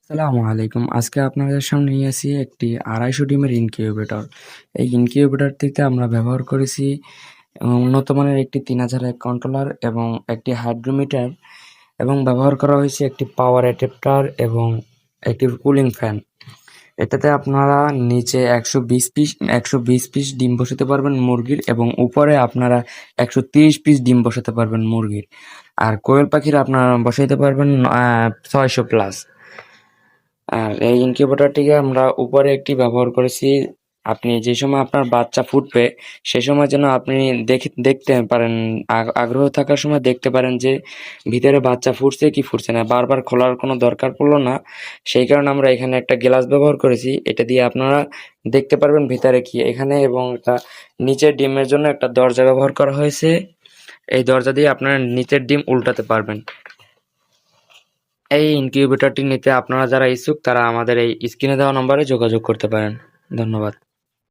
আসসালামু আলাইকুম। আজকে আপনাদের সামনে নিয়ে আসি একটি ২৫০ ডিমের ইনকিউবেটর। এই ইনকিউবেটরটিতে আমরা ব্যবহার করেছি উন্নত মানের একটি ৩০০০ কন্ট্রোলার এবং একটি হাইড্রোমিটার এবং ব্যবহার করা হয়েছে একটি পাওয়ার অ্যাডাপ্টার এবং একটি কুলিং ফ্যান। এটাতে আপনারা নিচে ১২০ পিস ডিম বসাতে পারবেন মুরগির এবং উপরে আপনারা ১৩০ পিস ডিম বসাতে পারবেন মুরগির। আর কোয়েল পাখির আপনারা বসাইতে পারবেন ৬০০ প্লাস। আর এই ইনকিউবেটরটিকে আমরা উপরে একটি ব্যবহার করেছি। আপনি যে সময় আপনার বাচ্চা ফুটবে সে সময় যেন আপনি দেখতে পারেন, আগ্রহ থাকার সময় দেখতে পারেন যে ভিতরে বাচ্চা ফুটছে কি ফুটছে না, বারবার খোলার কোনো দরকার পড়লো না। সেই কারণে আমরা এখানে একটা গ্লাস ব্যবহার করেছি, এটা দিয়ে আপনারা দেখতে পারবেন ভিতরে কি এখানে। এবং একটা নিচের ডিমের জন্য একটা দরজা ব্যবহার করা হয়েছে, এই দরজা দিয়ে আপনারা নিচের ডিম উল্টাতে পারবেন। এই ইনকিউবেটরটি নিতে আপনারা যারা ইচ্ছুক তারা আমাদের এই স্ক্রিনে দেওয়া নম্বরে যোগাযোগ করতে পারেন। ধন্যবাদ।